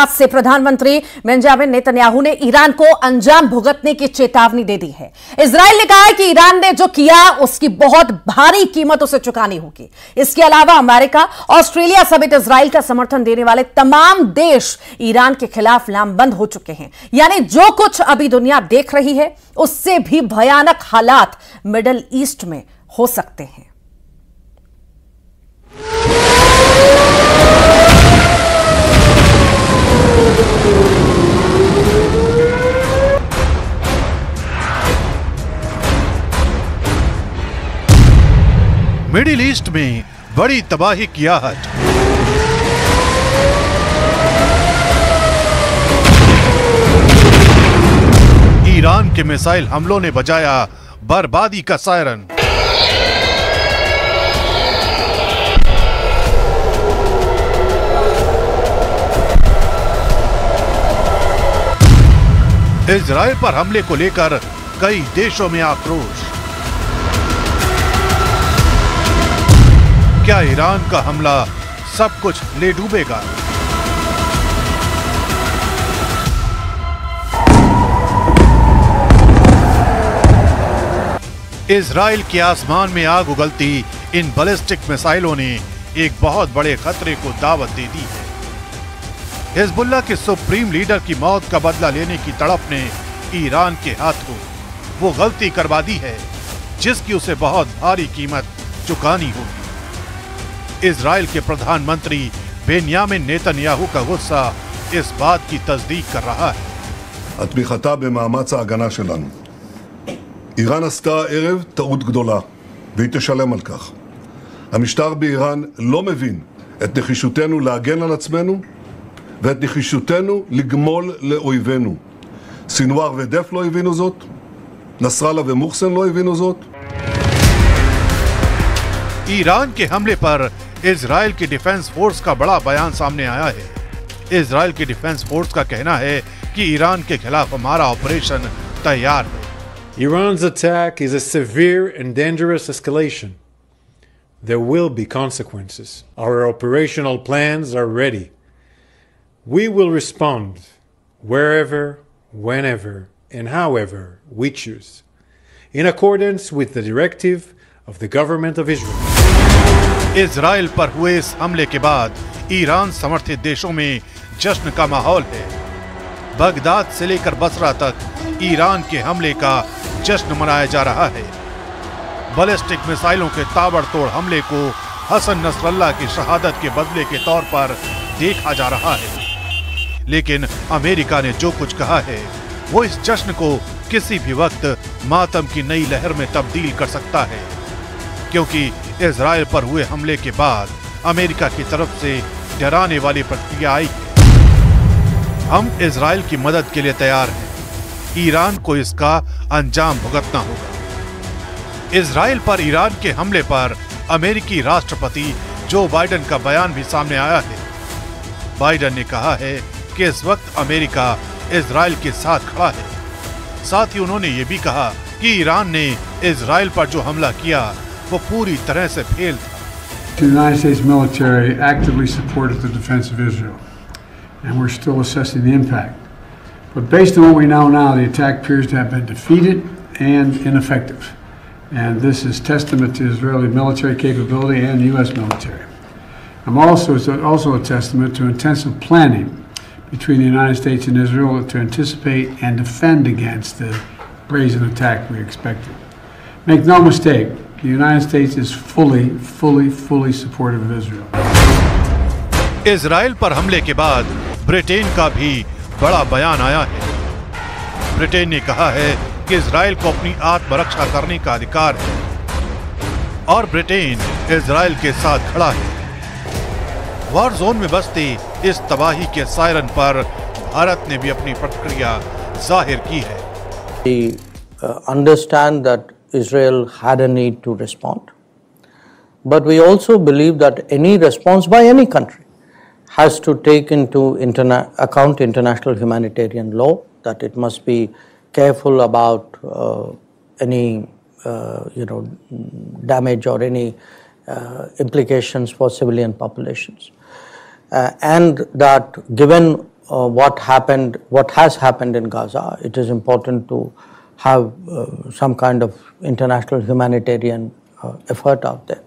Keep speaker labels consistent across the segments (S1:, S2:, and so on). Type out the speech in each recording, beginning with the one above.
S1: से प्रधानमंत्री Benjamin Netanyahu ने ईरान को अंजाम भुगतने की चेतावनी दे दी है। इजराइल ने कहा है कि ईरान ने जो किया उसकी बहुत भारी कीमत उसे चुकानी होगी। इसके अलावा अमेरिका, ऑस्ट्रेलिया समेत इजराइल का समर्थन देने वाले तमाम देश ईरान के खिलाफ लामबंद हो चुके हैं। यानी जो कुछ अभी दुनिया देख रही है उससे भी भयानक हालात मिडिल ईस्ट में हो सकते हैं।
S2: मिडिल ईस्ट में बड़ी तबाही की आहट। ईरान के मिसाइल हमलों ने बजाया बर्बादी का सायरन। इजराइल पर हमले को लेकर कई देशों में आक्रोश। क्या ईरान का हमला सब कुछ ले डूबेगा? इजराइल के आसमान में आग उगलती इन बैलिस्टिक मिसाइलों ने एक बहुत बड़े खतरे को दावत दे दी है। हिजबुल्लाह के सुप्रीम लीडर की मौत का बदला लेने की तड़प ने ईरान के हाथों वो गलती करवा दी है जिसकी उसे बहुत भारी कीमत चुकानी होगी। इजराइल के प्रधानमंत्री बेंयामिन नेतन्याहू का गुस्सा इस बात की तस्दीक कर रहा है।
S3: התמיכתה במאמץ ההגנה שלנו. איראן עשתה ערב טעות גדולה, והיא תשלם על כך. המשטר באיראן לא מבין את נחישותנו להגן על עצמנו, ואת נחישותנו לגמול לאויבינו. סינואר ודף לא הבינו זאת, נסראללה ומוחסן לא הבינו זאת.
S2: ईरान के हमले पर इजराइल की डिफेंस फोर्स का बड़ा बयान सामने आया है। इजराइल की डिफेंस फोर्स का कहना है कि ईरान के खिलाफ हमारा ऑपरेशन तैयार है।
S4: Iran's attack is a severe and dangerous escalation. There will be consequences. Our operational plans are ready. We will respond wherever, whenever, and however we choose, in accordance with the directive of the government of Israel.
S2: Israel पर हुए इस हमले के बाद Iran समर्थित देशों में जश्न का माहौल है। बगदाद से लेकर बसरा तक ईरान के हमले का जश्न मनाया जा रहा है। बैलिस्टिक मिसाइलों के ताबड़तोड़ हमले को हसन नसरल्लाह की शहादत के बदले के तौर पर देखा जा रहा है। लेकिन अमेरिका ने जो कुछ कहा है वो इस जश्न को किसी भी वक्त मातम की नई लहर में तब्दील कर सकता है, क्योंकि इजराइल पर हुए हमले के बाद अमेरिका की तरफ से डराने वाली प्रतिक्रिया आई है। हम इजराइल की मदद के लिए तैयार हैं। ईरान को इसका अंजाम भुगतना होगा। इजराइल पर ईरान के हमले पर अमेरिकी राष्ट्रपति जो बाइडेन का बयान भी सामने आया है। बाइडेन ने कहा है कि इस वक्त अमेरिका इजराइल के साथ खड़ा है। साथ ही उन्होंने ये भी कहा कि ईरान ने इजराइल पर जो हमला किया वो पूरी तरह से फेल था।
S5: The United States military actively supported the defense of Israel, and we're still assessing the impact. But based on what we know now, the attack appears to have been defeated and ineffective. And this is testament to Israeli military capability and the U.S. military. It's also a testament to intensive planning between the United States and Israel to anticipate and defend against the brazen attack we expected. Make no mistake, the United States is fully supportive of Israel.
S2: Israel पर हमले के बाद Britain का भी बड़ा बयान आया है। ब्रिटेन ने कहा है कि इजराइल को अपनी आत्मरक्षा करने का अधिकार है और ब्रिटेन इजराइल के साथ खड़ा है। वॉर जोन में बसती इस तबाही के सायरन पर भारत ने भी अपनी प्रतिक्रिया जाहिर की है।
S6: We understand that Israel had a need to respond, but we also believe that any response by any country has to take into account international humanitarian law, that it must be careful about any damage or any implications for civilian populations, and that given what has happened in Gaza, it is important to have some kind of international humanitarian effort out there.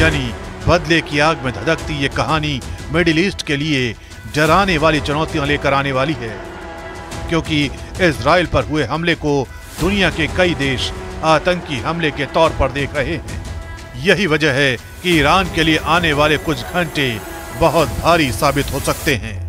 S2: यानी बदले की आग में धधकती ये कहानी middle east के लिए डराने वाली चुनौतियां लेकर आने वाली है, क्योंकि इजराइल पर हुए हमले को दुनिया के कई देश आतंकी हमले के तौर पर देख रहे हैं। यही वजह है कि ईरान के लिए आने वाले कुछ घंटे बहुत भारी साबित हो सकते हैं।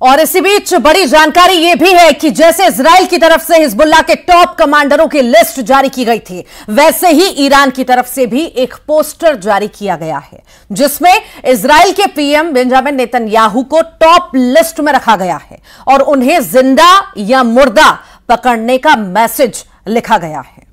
S1: और इसी बीच बड़ी जानकारी यह भी है कि जैसे इजराइल की तरफ से हिजबुल्लाह के टॉप कमांडरों की लिस्ट जारी की गई थी, वैसे ही ईरान की तरफ से भी एक पोस्टर जारी किया गया है, जिसमें इजराइल के पीएम बेंजामिन नेतन्याहू को टॉप लिस्ट में रखा गया है और उन्हें जिंदा या मुर्दा पकड़ने का मैसेज लिखा गया है।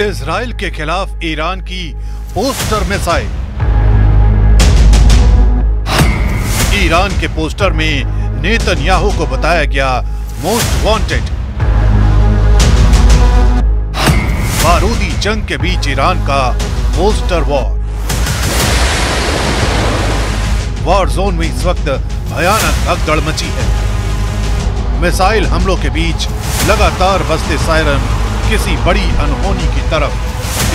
S2: इजराइल के खिलाफ ईरान की पोस्टर मिसाइल। ईरान के पोस्टर में नेतन्याहू को बताया गया मोस्ट वांटेड। बारूदी जंग के बीच ईरान का पोस्टर वॉर जोन में इस वक्त भयानक भगदड़ मची है। मिसाइल हमलों के बीच लगातार बजते सायरन किसी बड़ी अनहोनी की तरफ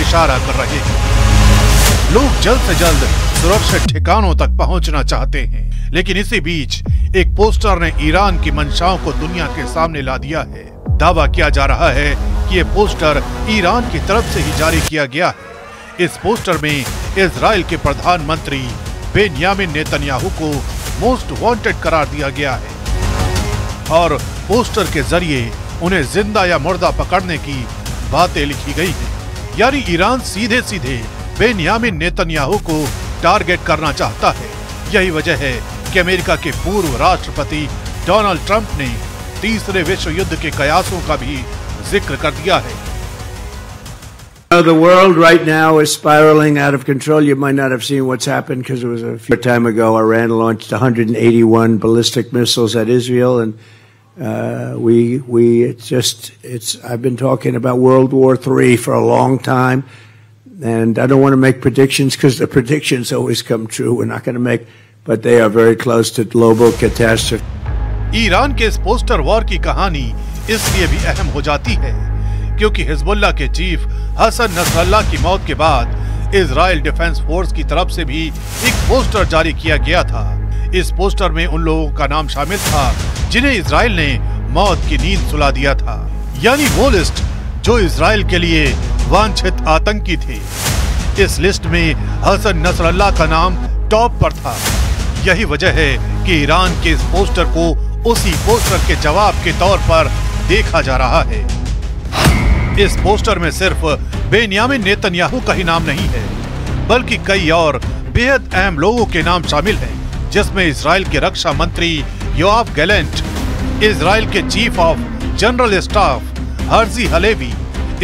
S2: इशारा कर रहे हैं। लोग जल्द से जल्द सुरक्षित ठिकानों तक पहुंचना चाहते हैं, लेकिन इसी बीच एक पोस्टर ने ईरान की मंशाओं को दुनिया के सामने ला दिया है। दावा किया जा रहा है कि ये पोस्टर ईरान की तरफ से ही जारी किया गया है। इस पोस्टर में इजराइल के प्रधानमंत्री बेंयामिन नेतन्याहू को मोस्ट वांटेड करार दिया गया है और पोस्टर के जरिए उन्हें जिंदा या मुर्दा पकड़ने की बातें लिखी गई हैं। यानी ईरान सीधे सीधे बेंयामिन नेतन्याहू को टारगेट करना चाहता है। यही वजह है कि अमेरिका के पूर्व राष्ट्रपति डोनाल्ड ट्रंप ने तीसरे विश्व युद्ध के कयासों का भी जिक्र कर दिया है।
S7: The world right now is spiraling out of control. You might not have seen what's happened because it was a few time ago. Iran launched 181 ballistic missiles at Israel, and I've been talking about World War III for a long time, and I don't want to make predictions because the predictions always come true. We're not going to make, but they are very close to global catastrophe.
S2: Iran के इस poster war की कहानी इसलिए भी अहम हो जाती है क्योंकि हिजबुल्लाह के चीफ हसन नसरल्लाह की मौत के बाद इजराइल डिफेंस फोर्स की तरफ से भी एक पोस्टर जारी किया गया था। इस पोस्टर में उन लोगों का नाम शामिल था जिन्हें इजराइल ने मौत की नींद सुला दिया था, यानी वो लिस्ट जो इजराइल के लिए वांछित आतंकी थे। इस लिस्ट में हसन नसरल्लाह का नाम टॉप पर था। यही वजह है कि ईरान के इस पोस्टर को उसी पोस्टर के जवाब के तौर पर देखा जा रहा है। इस पोस्टर में सिर्फ बेंयामिन नेतन्याहू का ही नाम नहीं है, बल्कि कई और बेहद अहम लोगों के नाम शामिल हैं, जिसमें इजराइल के रक्षा मंत्री योआव गैलेंट, इजराइल के chief of general staff Herzi Halevi,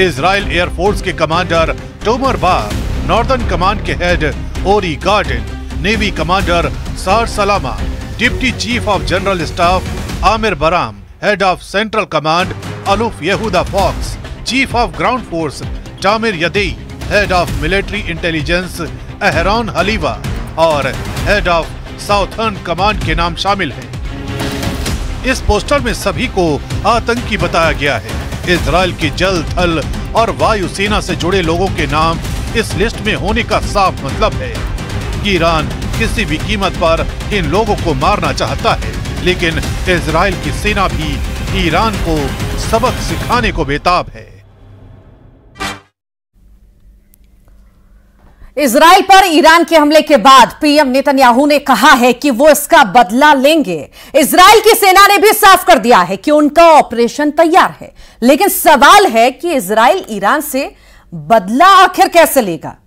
S2: Israel air force के commander Tomer Bar, northern command के head Ori Gordin, navy commander Saar Salama, deputy chief of general staff Amir Baram, head of central command Aluf Yehuda Fox, chief of ground force Tamir Yadai, head of military intelligence Aharon Haliva और head of southern command के नाम शामिल हैं। इस poster में सभी को आतंकी बताया गया है। इजराइल की जल, थल और वायु सेना से जुड़े लोगों के नाम इस लिस्ट में होने का साफ मतलब है कि ईरान किसी भी कीमत पर इन लोगों को मारना चाहता है, लेकिन इजराइल की सेना भी ईरान को सबक सिखाने को बेताब है।
S1: इजराइल पर ईरान के हमले के बाद पीएम नेतन्याहू ने कहा है कि वो इसका बदला लेंगे। इजराइल की सेना ने भी साफ कर दिया है कि उनका ऑपरेशन तैयार है, लेकिन सवाल है कि इजराइल ईरान से बदला आखिर कैसे लेगा।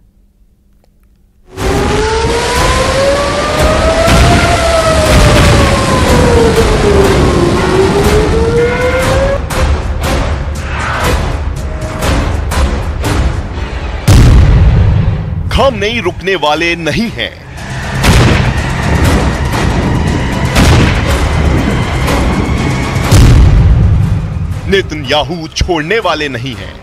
S8: Khamenei खमनेई रुकने वाले नहीं हैं। नेतन्याहू छोड़ने वाले नहीं हैं।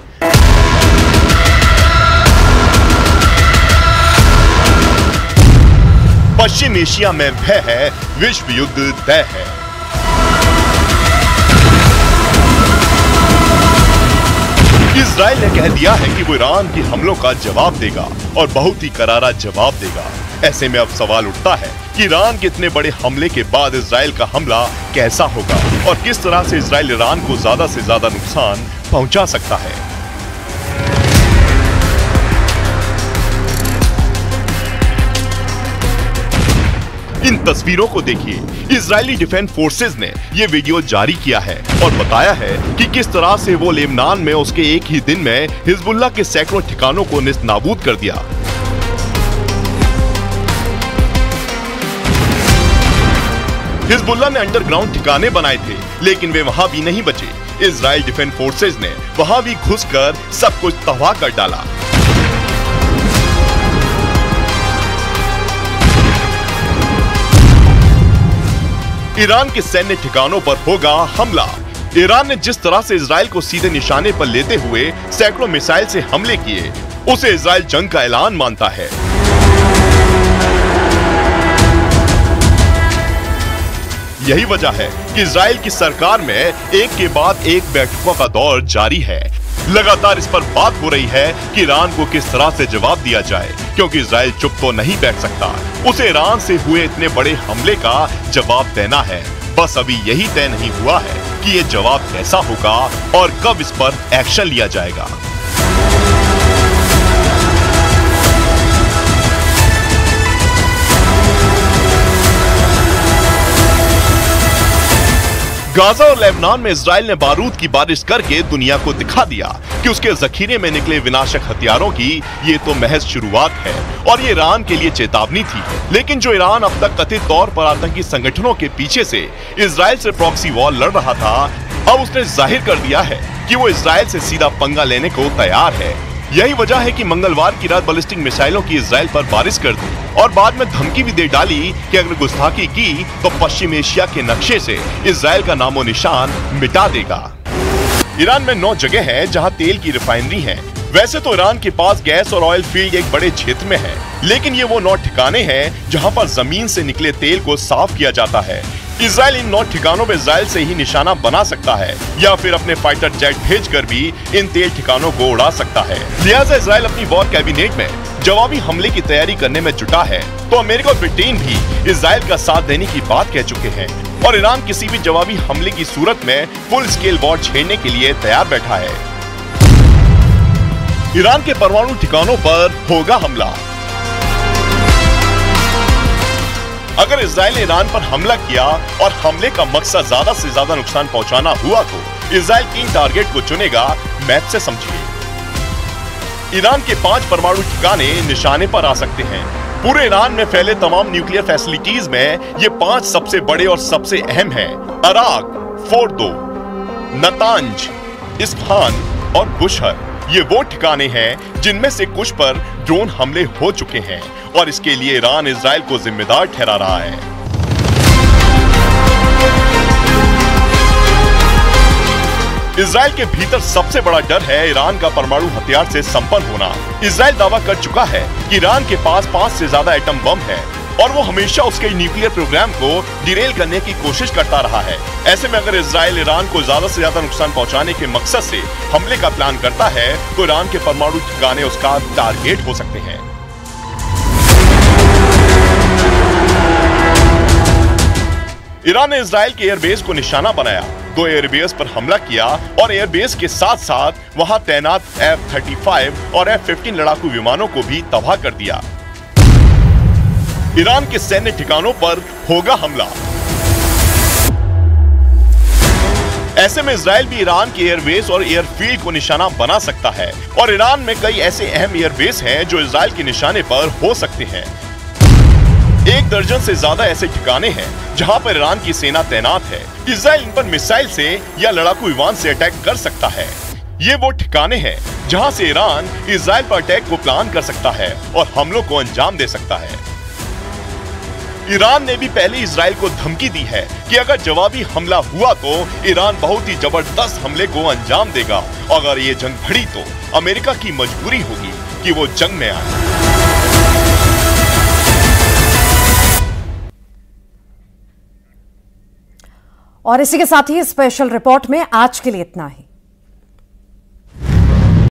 S8: पश्चिम एशिया में भय है, विश्व युद्ध तय है। इजराइल ने कह दिया है कि वो ईरान के हमलों का जवाब देगा और बहुत ही करारा जवाब देगा। ऐसे में अब सवाल उठता है कि ईरान के इतने बड़े हमले के बाद इजराइल का हमला कैसा होगा और किस तरह से इजराइल ईरान को ज्यादा से ज्यादा नुकसान पहुंचा सकता है। इन तस्वीरों को देखिए। इजरायली डिफेंस फोर्सेज ने ये वीडियो जारी किया है और बताया है कि किस तरह से वो लेबनान में उसके एक ही दिन में हिजबुल्लाह के सैकड़ों ठिकानों को नेस्तनाबूद कर दिया। हिजबुल्लाह ने अंडरग्राउंड ठिकाने बनाए थे, लेकिन वे वहां भी नहीं बचे। इजरायल डिफेंस फोर्सेज ने वहां भी घुसकर सब कुछ तबाह कर डाला। ईरान के सैन्य ठिकानों पर होगा हमला। ईरान ने जिस तरह से इजराइल को सीधे निशाने पर लेते हुए सैकड़ों मिसाइल से हमले किए, उसे इजराइल जंग का ऐलान मानता है। यही वजह है कि इजराइल की सरकार में एक के बाद एक बैठकों का दौर जारी है। लगातार इस पर बात हो रही है कि ईरान को किस तरह से जवाब दिया जाए, क्योंकि इजराइल चुप तो नहीं बैठ सकता। उसे ईरान से हुए इतने बड़े हमले का जवाब देना है। बस अभी यही तय नहीं हुआ है कि ये जवाब कैसा होगा और कब इस पर एक्शन लिया जाएगा। गाजा और लेबनान में इजराइल ने बारूद की बारिश करके दुनिया को दिखा दिया कि उसके जखीरे में निकले विनाशक हथियारों की ये तो महज शुरुआत है और ये ईरान के लिए चेतावनी थी। लेकिन जो ईरान अब तक कथित तौर पर आतंकी संगठनों के पीछे से इजराइल से प्रॉक्सी वॉर लड़ रहा था, अब उसने जाहिर कर दिया है कि वो इजराइल से सीधा पंगा लेने को तैयार है। यही वजह है कि मंगलवार की रात बैलिस्टिक मिसाइलों की इजराइल पर बारिश कर दी और बाद में धमकी भी दे डाली कि अगर गुस्ताखी की तो पश्चिम एशिया के नक्शे से इजराइल का नामो निशान मिटा देगा। ईरान में 9 जगह है जहां तेल की रिफाइनरी है। वैसे तो ईरान के पास गैस और ऑयल फील्ड एक बड़े क्षेत्र में है, लेकिन ये वो 9 ठिकाने हैं जहां पर जमीन से निकले तेल को साफ किया जाता है। इजराइल इन 9 ठिकानों में इजराइल से ही निशाना बना सकता है या फिर अपने फाइटर जेट भेजकर भी इन तेल ठिकानों को उड़ा सकता है। लिहाजा इजराइल अपनी वॉर कैबिनेट में जवाबी हमले की तैयारी करने में जुटा है, तो अमेरिका और ब्रिटेन भी इजराइल का साथ देने की बात कह चुके हैं और ईरान किसी भी जवाबी हमले की सूरत में फुल स्केल वॉर छेड़ने के लिए तैयार बैठा है। ईरान के परमाणु ठिकानों पर होगा हमला। अगर इजराइल ने ईरान पर हमला किया और हमले का मकसद ज्यादा से ज्यादा नुकसान पहुंचाना हुआ तो इजराइल 3 टारगेट को चुनेगा। मैप से समझिए। ईरान के 5 परमाणु ठिकाने निशाने पर आ सकते हैं। पूरे ईरान में फैले तमाम न्यूक्लियर फैसिलिटीज में ये 5 सबसे बड़े और सबसे अहम हैं। अराक, फोर्दो, नतांज, इस्फहान और बुशहर। ये वो ठिकाने हैं जिनमें से कुछ पर ड्रोन हमले हो चुके हैं और इसके लिए ईरान इजराइल को जिम्मेदार ठहरा रहा है। इजराइल के भीतर सबसे बड़ा डर है ईरान का परमाणु हथियार से संपन्न होना। इजराइल दावा कर चुका है कि ईरान के पास 5 से ज्यादा एटम बम है और वो हमेशा उसके न्यूक्लियर प्रोग्राम को डिरेल करने की कोशिश करता रहा है। ऐसे में अगर इजराइल ईरान को ज्यादा से ज्यादा नुकसान पहुंचाने के मकसद से हमले का प्लान करता है तो ईरान के परमाणु ठिकाने उसका टारगेट हो सकते हैं। ईरान ने इजराइल के एयरबेस को निशाना बनाया, 2 एयरबेस पर हमला किया और एयरबेस के साथ साथ वहां तैनात F-35 और F-15 लड़ाकू विमानों को भी तबाह कर दिया। ईरान के सैन्य ठिकानों पर होगा हमला। ऐसे में इजराइल भी ईरान के एयरबेस और एयरफील्ड को निशाना बना सकता है और ईरान में कई ऐसे अहम एयरबेस हैं जो इजराइल के निशाने पर हो सकते हैं। 1 दर्जन से ज्यादा ऐसे ठिकाने हैं जहां पर ईरान की सेना तैनात है। इजराइल इन पर मिसाइल से या लड़ाकू विमान से अटैक कर सकता है। ये वो ठिकाने हैं जहां से ईरान इजराइल पर अटैक को प्लान कर सकता है और हमलों को अंजाम दे सकता है। ईरान ने भी पहले इजराइल को धमकी दी है कि अगर जवाबी हमला हुआ तो ईरान बहुत ही जबरदस्त हमले को अंजाम देगा और अगर ये जंग बढ़ी तो अमेरिका की मजबूरी होगी कि वो जंग में आए।
S1: और इसी के साथ ही स्पेशल रिपोर्ट में आज के लिए इतना ही।